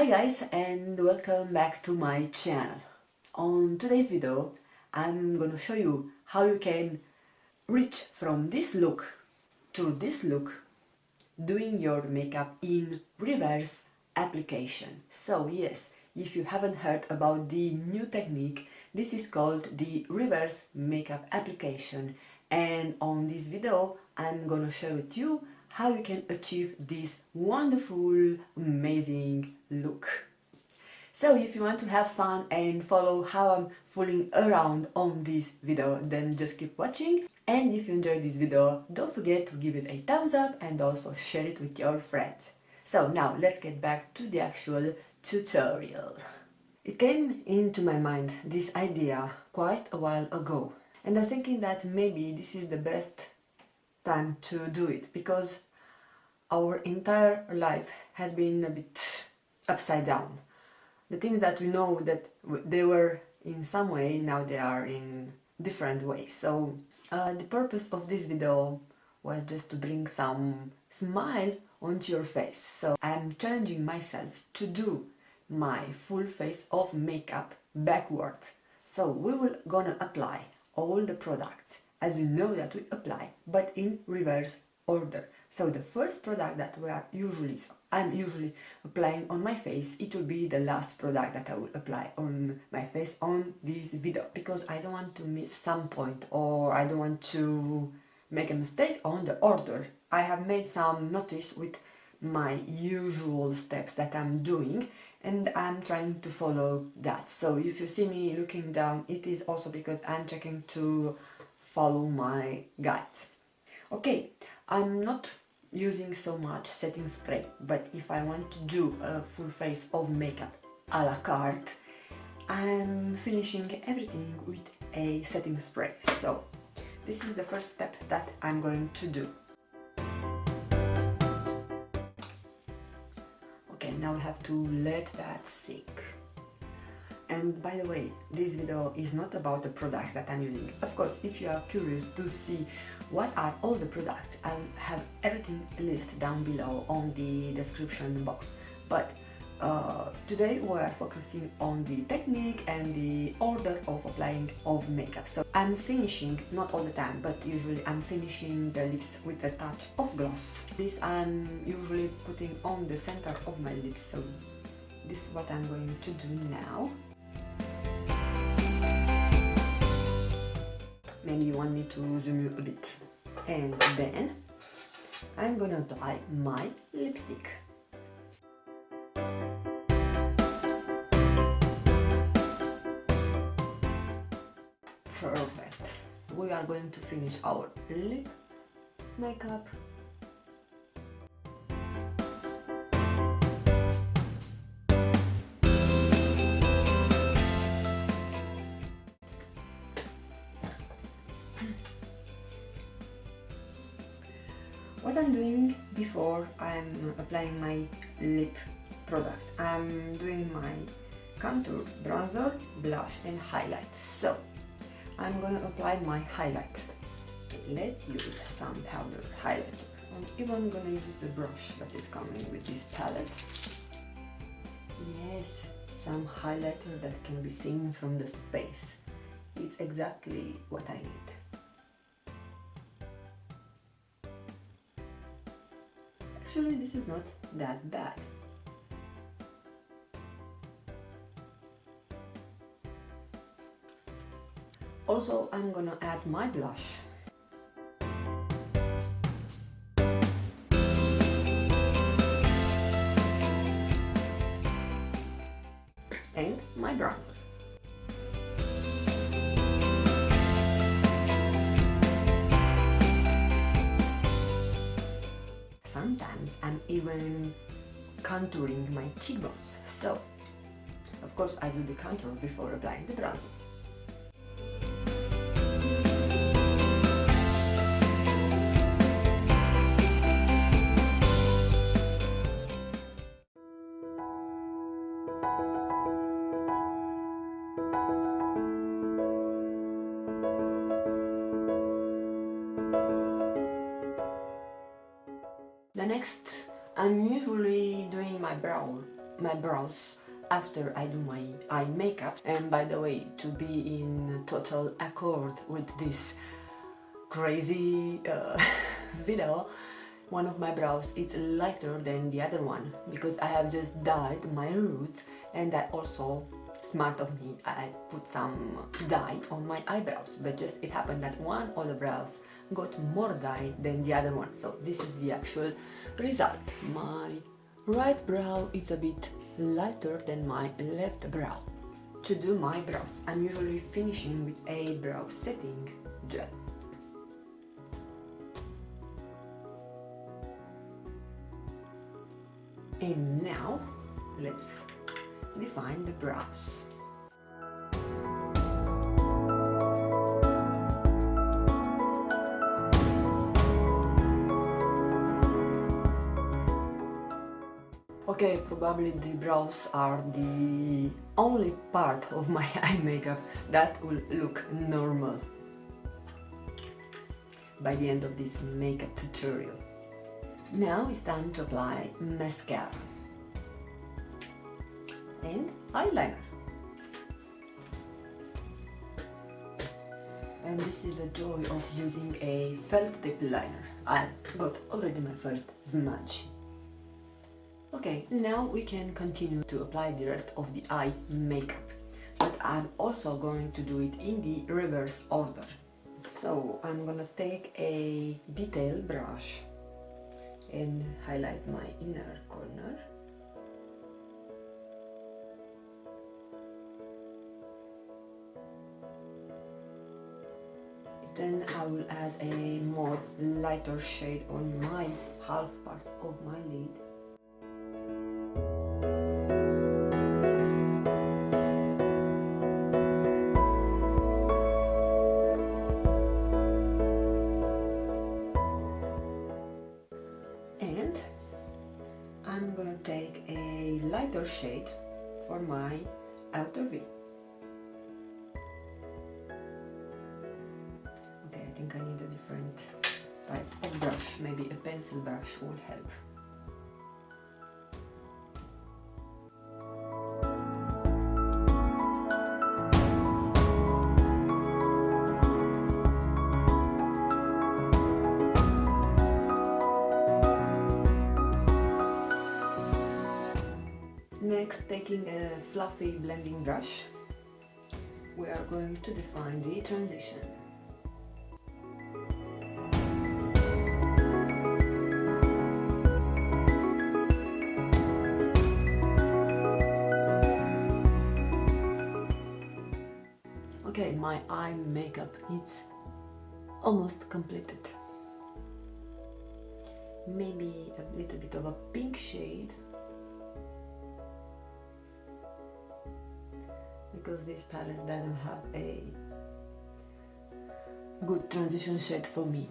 Hi guys, and welcome back to my channel. On today's video I'm gonna show you how you can reach from this look to this look doing your makeup in reverse application. So yes, if you haven't heard about the new technique, this is called the reverse makeup application, and on this video I'm gonna share with you how you can achieve this wonderful, amazing look. So if you want to have fun and follow how I'm fooling around on this video, then just keep watching. And if you enjoyed this video, don't forget to give it a thumbs up and also share it with your friends. So now let's get back to the actual tutorial. It came into my mind, this idea, quite a while ago, and I was thinking that maybe this is the best time to do it, because our entire life has been a bit upside down. The things that we know that they were in some way, now they are in different ways. So the purpose of this video was just to bring some smile onto your face. So I'm challenging myself to do my full face of makeup backwards. So we will gonna apply all the products as you know that we apply, but in reverse order. So the first product that I'm usually applying on my face, it will be the last product that I will apply on my face on this video, because I don't want to miss some point, or I don't want to make a mistake on the order. I have made some notice with my usual steps that I'm doing, and I'm trying to follow that. So if you see me looking down, it is also because I'm checking to follow my guides. Okay, I'm not using so much setting spray, but if I want to do a full face of makeup a la carte, I'm finishing everything with a setting spray. So this is the first step that I'm going to do. Okay, now I have to let that sink. And by the way, this video is not about the products that I'm using. Of course, if you are curious to see what are all the products, I will have everything listed down below on the description box. But today we are focusing on the technique and the order of applying of makeup. So I'm finishing, not all the time, but usually I'm finishing the lips with a touch of gloss. This I'm usually putting on the center of my lips. So this is what I'm going to do now. Maybe you want me to zoom you a bit. And then I'm gonna apply my lipstick. Perfect. We are going to finish our lip makeup. What I'm doing before I'm applying my lip products, I'm doing my contour, bronzer, blush and highlight. So I'm gonna apply my highlight. Let's use some powder highlighter. I'm even gonna use the brush that is coming with this palette. Yes, some highlighter that can be seen from the space. It's exactly what I need. Actually, this is not that bad. Also, I'm gonna add my blush. And my bronzer. Sometimes I'm even contouring my cheekbones, so of course I do the contour before applying the bronzer. The next, I'm usually doing my brow my brows after I do my eye makeup. And by the way, to be in total accord with this crazy video, one of my brows is lighter than the other one because I have just dyed my roots, and that also smart of me, I put some dye on my eyebrows, but just it happened that one of the brows got more dye than the other one. So this is the actual result. My right brow is a bit lighter than my left brow. To do my brows, I'm usually finishing with a brow setting gel. And now let's define the brows. Okay, probably the brows are the only part of my eye makeup that will look normal by the end of this makeup tutorial. Now it's time to apply mascara and eyeliner. And this is the joy of using a felt tip liner. I got already my first smudge. Okay, now we can continue to apply the rest of the eye makeup, but I'm also going to do it in the reverse order. So I'm gonna take a detail brush and highlight my inner corner. Then I will add a more lighter shade on my half part of my lid. And I'm gonna take a lighter shade for my outer V. Okay, I think I need a different type of brush. Maybe a pencil brush will help. Next, taking a fluffy blending brush, we are going to define the transition. Okay, my eye makeup is almost completed. Maybe a little bit of a pink shade, because this palette doesn't have a good transition shade for me.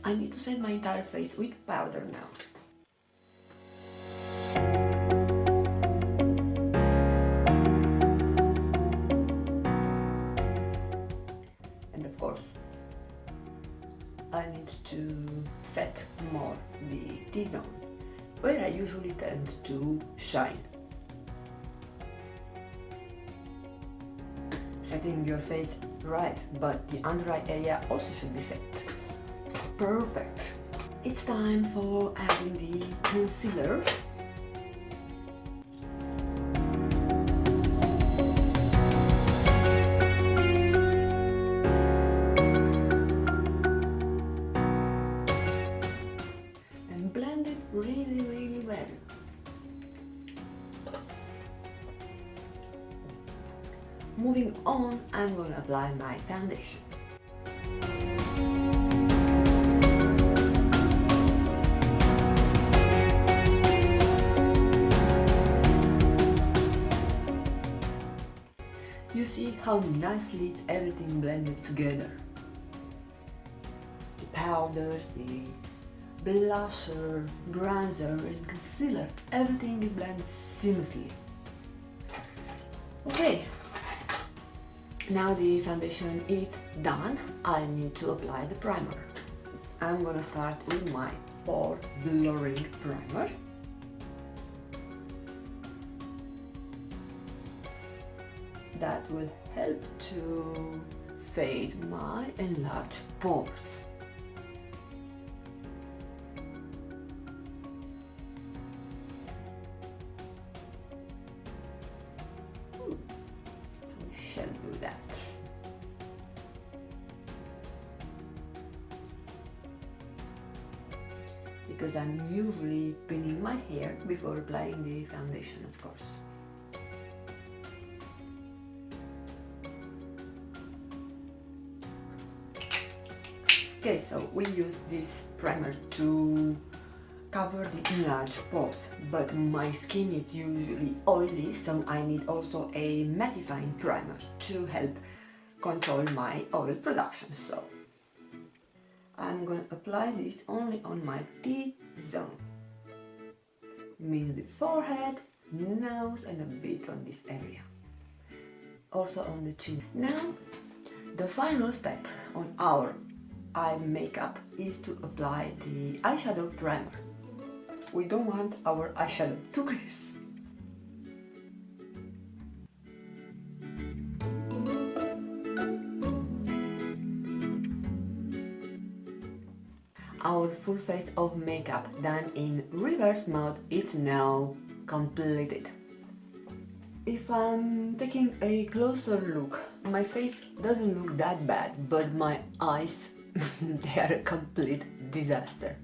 I need to set my entire face with powder now. And of course, I need to set more the T-zone, where I usually tend to shine. Setting your face right, but the under eye area also should be set. Perfect! It's time for adding the concealer. And blend it really, really well. Moving on, I'm going to apply my foundation. You see how nicely it's everything blended together. The powders, the blusher, bronzer and concealer, everything is blended seamlessly. Okay. Now the foundation is done, I need to apply the primer. I'm gonna start with my Pore Blurring Primer. that will help to fade my enlarged pores. So we shall do that. Because I'm usually pinning my hair before applying the foundation, of course. Okay, so we use this primer to cover the enlarged pores, but my skin is usually oily, so I need also a mattifying primer to help control my oil production. So I'm going to apply this only on my T-zone, means the forehead, nose and a bit on this area, also on the chin. Now the final step on our eye makeup is to apply the eyeshadow primer. We don't want our eyeshadow to crease. Our full face of makeup done in reverse mode is now completed. If I'm taking a closer look, my face doesn't look that bad, but my eyes, they are a complete disaster.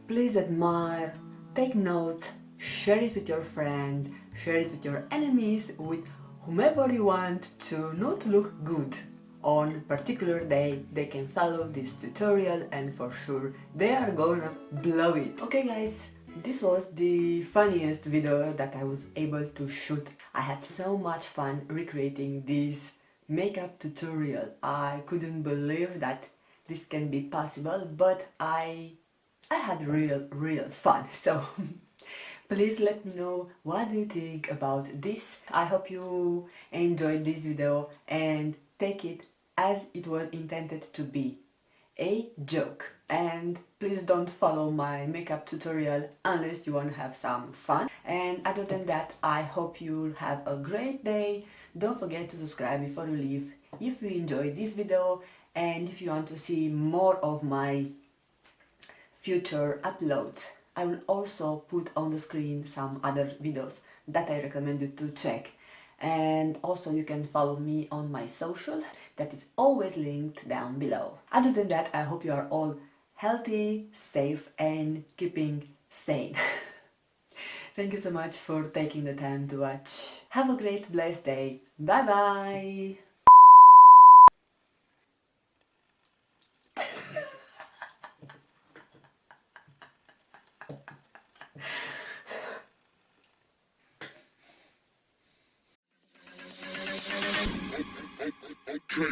Please admire, take notes, share it with your friends, share it with your enemies, with whomever you want to not look good. On particular day they can follow this tutorial and for sure they are gonna blow it. Okay guys, this was the funniest video that I was able to shoot. I had so much fun recreating this makeup tutorial. I couldn't believe that this can be possible, but I had real fun. So please let me know what do you think about this. I hope you enjoyed this video and take it as it was intended to be, a joke. And please don't follow my makeup tutorial unless you want to have some fun. And other than that, I hope you'll have a great day. Don't forget to subscribe before you leave if you enjoyed this video, and if you want to see more of my future uploads. I will also put on the screen some other videos that I recommend you to check. And also you can follow me on my social, that is always linked down below. Other than that, I hope you are all healthy, safe and keeping sane. Thank you so much for taking the time to watch. Have a great blessed day. Bye bye! Okay.